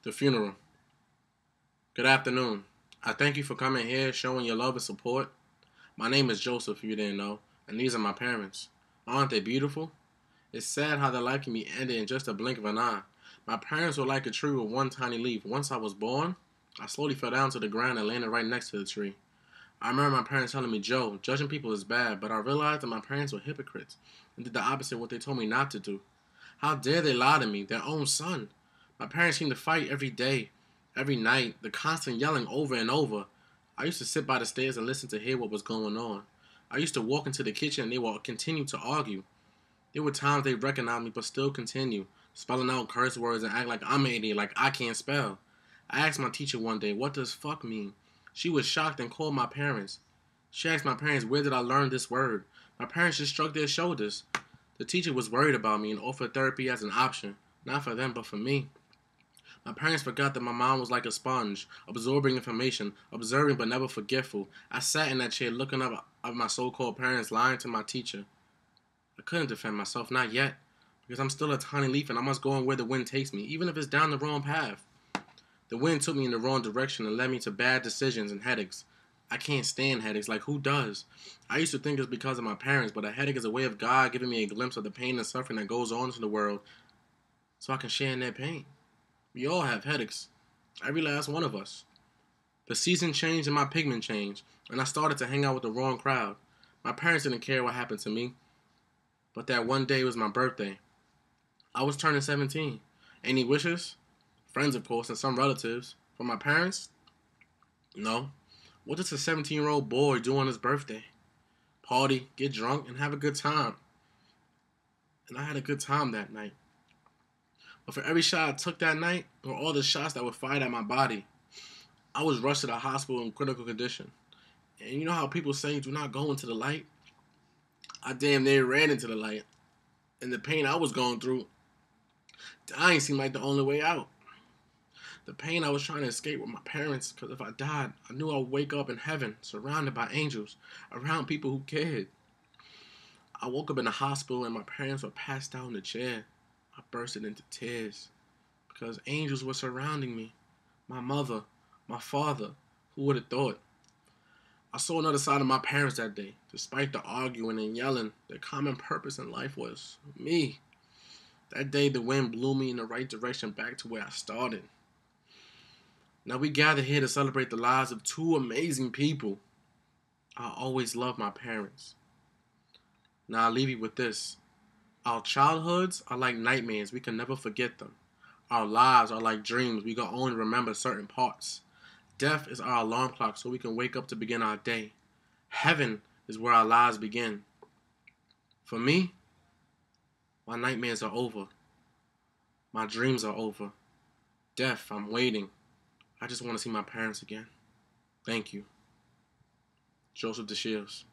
The funeral. Good afternoon. I thank you for coming here, showing your love and support. My name is Joseph, if you didn't know, and these are my parents. Aren't they beautiful? It's sad how their life can be ended in just a blink of an eye. My parents were like a tree with one tiny leaf. Once I was born, I slowly fell down to the ground and landed right next to the tree. I remember my parents telling me, Joe, judging people is bad, but I realized that my parents were hypocrites and did the opposite of what they told me not to do. How dare they lie to me, their own son? My parents seemed to fight every day, every night, the constant yelling over and over. I used to sit by the stairs and listen to hear what was going on. I used to walk into the kitchen and they would continue to argue. There were times they recognized me but still continue, spelling out curse words and act like I'm an idiot, like I can't spell. I asked my teacher one day, what does fuck mean? She was shocked and called my parents. She asked my parents, where did I learn this word? My parents just shrugged their shoulders. The teacher was worried about me and offered therapy as an option, not for them but for me. My parents forgot that my mom was like a sponge, absorbing information, observing but never forgetful. I sat in that chair looking up at my so-called parents lying to my teacher. I couldn't defend myself, not yet, because I'm still a tiny leaf and I must go on where the wind takes me, even if it's down the wrong path. The wind took me in the wrong direction and led me to bad decisions and headaches. I can't stand headaches, like who does? I used to think it's because of my parents, but a headache is a way of God giving me a glimpse of the pain and suffering that goes on in the world so I can share in that pain. We all have headaches, every last one of us. The season changed and my pigment changed, and I started to hang out with the wrong crowd. My parents didn't care what happened to me, but that one day was my birthday. I was turning 17. Any wishes? Friends, of course, and some relatives. From my parents? No. What does a 17-year-old boy do on his birthday? Party, get drunk, and have a good time. And I had a good time that night. But for every shot I took that night, or all the shots that were fired at my body, I was rushed to the hospital in critical condition. And you know how people say, do not go into the light? I damn near ran into the light. And the pain I was going through, dying seemed like the only way out. The pain I was trying to escape with my parents, because if I died, I knew I would wake up in heaven, surrounded by angels, around people who cared. I woke up in the hospital and my parents were passed out in the chair. I bursted into tears, because angels were surrounding me. My mother, my father, who would have thought? I saw another side of my parents that day. Despite the arguing and yelling, their common purpose in life was me. That day, the wind blew me in the right direction back to where I started. Now we gather here to celebrate the lives of two amazing people. I always loved my parents. Now I'll leave you with this. Our childhoods are like nightmares. We can never forget them. Our lives are like dreams. We can only remember certain parts. Death is our alarm clock so we can wake up to begin our day. Heaven is where our lives begin. For me, my nightmares are over. My dreams are over. Death, I'm waiting. I just want to see my parents again. Thank you. Joseph DeShields.